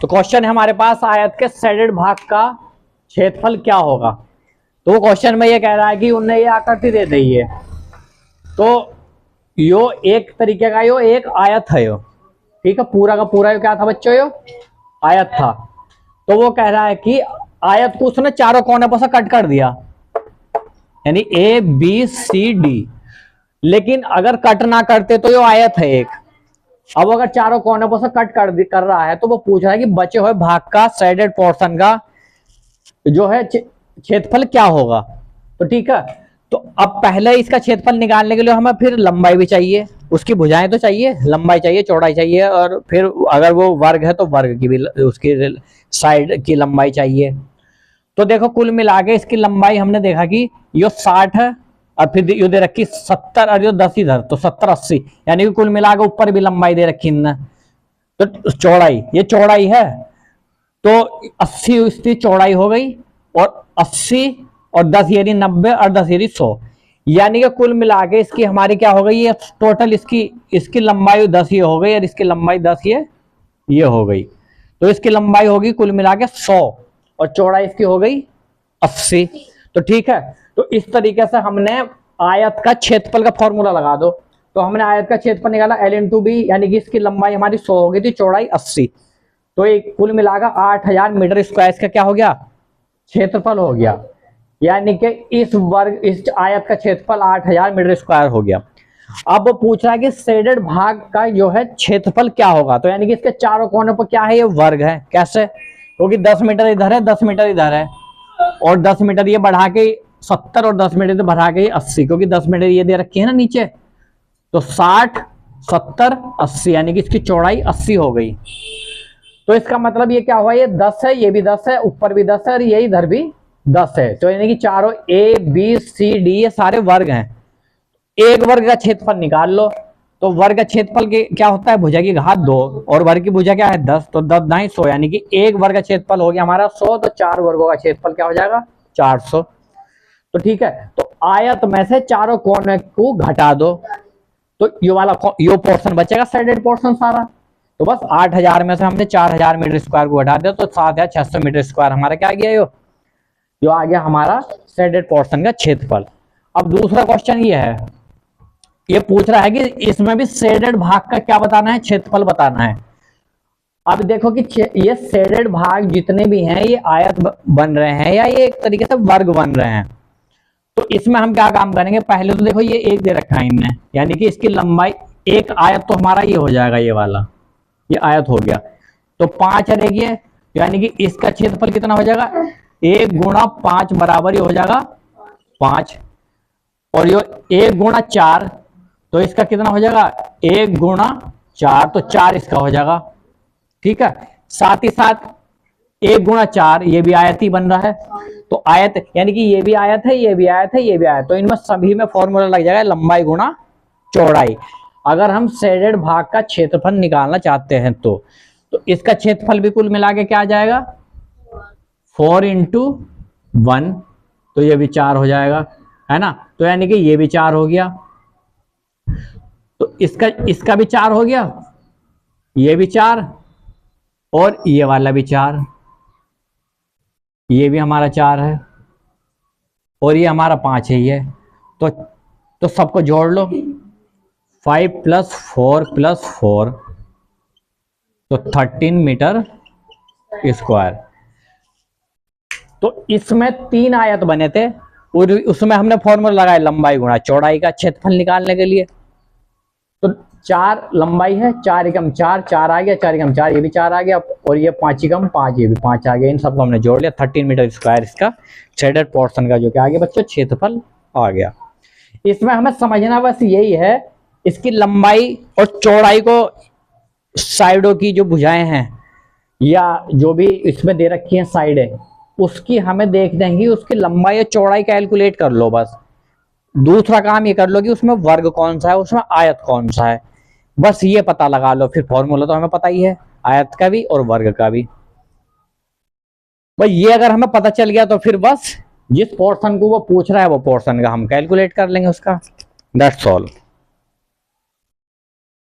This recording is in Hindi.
तो क्वेश्चन है हमारे पास आयत के शेडेड भाग का क्षेत्रफल क्या होगा। तो वो क्वेश्चन में ये कह रहा है कि उन्हें ये आकृति दे दी है, तो यो एक तरीके का यो एक आयत है, यो ठीक है, पूरा का पूरा यो क्या था बच्चों, यो आयत था। तो वो कह रहा है कि आयत को उसने चारों कोने पर से कट कर दिया, यानी ए बी सी डी। लेकिन अगर कट ना करते तो यो आयत है एक। अब अगर चारों कोने पर से कट कर रहा है तो वो पूछ रहा है कि बचे हुए भाग का शेडेड पोर्शन का जो है क्षेत्रफल क्या होगा। तो ठीक है, तो अब पहले इसका क्षेत्रफल निकालने के लिए हमें फिर लंबाई भी चाहिए, उसकी भुजाएं तो चाहिए, लंबाई चाहिए, चौड़ाई चाहिए, और फिर अगर वो वर्ग है तो वर्ग की भी उसकी साइड की लंबाई चाहिए। तो देखो कुल मिला के इसकी लंबाई हमने देखा कि यो 60 है, और फिर ये दे रखी 70 और यो 10 इधर, तो 70 80, यानी कि कुल मिला के ऊपर भी लंबाई दे रखी इनने। तो चौड़ाई, ये चौड़ाई है, तो 80 इसकी चौड़ाई हो गई, और 80 और 10 यानी 90 और 10 यानी 100, यानी कि कुल मिला के इसकी हमारी क्या हो गई, ये टोटल इसकी लंबाई 10 ये हो गई, और इसकी लंबाई 10 ये हो गई। तो इसकी लंबाई होगी कुल मिला के 100, और चौड़ाई इसकी हो गई 80। तो ठीक है, तो इस तरीके से हमने आयत का क्षेत्रफल का फॉर्मूला लगा दो। तो हमने आयत का क्षेत्रफल निकाला L इंटू बी, यानी कि इसकी लंबाई हमारी 100 हो गई थी, चौड़ाई 80, तो एक कुल मिलाकर 8000 मीटर स्क्वायर का क्या हो गया, क्षेत्रफल हो गया। यानी कि इस आयत का क्षेत्रफल 8000 मीटर स्क्वायर हो गया। अब वो पूछ रहा है कि शेडेड भाग का जो है क्षेत्रफल क्या होगा। तो यानी कि इसके चारों कोनों पर क्या है, ये वर्ग है। कैसे, क्योंकि 10 मीटर इधर है, 10 मीटर इधर है, और 10 मीटर ये बढ़ा के 70, और 10 मीटर बढ़ा के 80, क्योंकि 10 मीटर ये दे रखी है ना नीचे, तो 60 70 80, यानी कि इसकी चौड़ाई 80 हो गई। तो इसका मतलब ये क्या हुआ, ये 10 है, ये भी 10 है, ऊपर भी 10 है, और ये इधर भी 10 है। तो यानी कि चारों ए बी सी डी ये सारे वर्ग हैं। एक वर्ग का क्षेत्रफल निकाल लो। तो वर्ग का क्षेत्रफल क्या होता है, भुजा की घात 2, और वर्ग की भुजा क्या है 10, तो 10 9 100, यानी कि एक वर्ग का क्षेत्रफल हो गया हमारा 100, तो 4 वर्गों का क्षेत्रफल क्या हो जाएगा 400। तो ठीक है, तो आयत में से चारों कोने को घटा दो, तो यो पोर्शन बचेगा, शेडेड पोर्शन सारा। तो बस 8000 में से हमने 4000 मीटर स्क्वायर को घटा दिया, तो 7600 मीटर स्क्वायर हमारा क्या आ गया, यो आ गया हमारा शेडेड पोर्शन का क्षेत्रफल। अब दूसरा क्वेश्चन ये है, ये पूछ रहा है कि इसमें भी शेडेड भाग का क्या बताना है, क्षेत्रफल बताना है। अब देखो कि ये शेडेड भाग जितने भी हैं ये आयत बन रहे हैं, या ये एक तरीके से वर्ग बन रहे हैं। तो इसमें हम क्या काम करेंगे, पहले तो देखो ये एक दे रखा है इनने, यानी कि इसकी लंबाई, एक आयत तो हमारा ये हो जाएगा, ये वाला ये आयत हो गया, तो 5 रहेगी, यानी कि इसका क्षेत्रफल कितना हो जाएगा, 1 गुणा 5 बराबर ही हो जाएगा 5, और ये 1 गुणा 4, तो इसका कितना हो जाएगा 1 गुणा 4, तो 4 इसका हो जाएगा। ठीक है, साथ ही साथ 1 गुणा 4 ये भी आयत ही बन रहा है, तो आयत यानी कि ये भी आयत है, ये भी आयत है, ये भी आयत, तो इनमें सभी में फॉर्मूला लग जाएगा लंबाई गुणा चौड़ाई। अगर हम शेडेड भाग का क्षेत्रफल निकालना चाहते हैं तो इसका क्षेत्रफल भी कुल मिला के क्या आ जाएगा 4 इंटू 1, तो ये भी 4 हो जाएगा, है ना। तो यानी कि ये भी 4 हो गया, तो इसका भी 4 हो गया, ये भी 4, और ये वाला भी 4, ये भी हमारा 4 है, और ये हमारा 5 है ये। तो सबको जोड़ लो, 5 + 4 + 4, तो 13 मीटर स्क्वायर। तो इसमें 3 आयत बने थे, और उसमें हमने फॉर्मूला लगाया लंबाई गुणा चौड़ाई का क्षेत्रफल निकालने के लिए। तो 4 लंबाई है, 4 एकम 4, 4 आ गया, 4 एकम 4, ये भी 4 आ गया, और ये 5 एकम 5, ये भी 5 आ गया। इन सबको हमने जोड़ लिया, 13 मीटर स्क्वायर इसका शेडेड पोर्शन का जो क्या आ गया बच्चों, क्षेत्रफल आ गया। इसमें हमें समझना बस यही है, इसकी लंबाई और चौड़ाई को, साइडों की जो भुजाएं हैं या जो भी इसमें दे रखी हैं साइडें, उसकी हमें देख देंगी, उसकी लंबाई और चौड़ाई कैलकुलेट कर लो बस। दूसरा काम ये कर लो कि उसमें वर्ग कौन सा है, उसमें आयत कौन सा है, बस ये पता लगा लो, फिर फॉर्मूला तो हमें पता ही है आयत का भी और वर्ग का भी। भाई ये अगर हमें पता चल गया तो फिर बस जिस पोर्शन को वो पूछ रहा है वो पोर्शन का हम कैलकुलेट कर लेंगे उसका। That's all.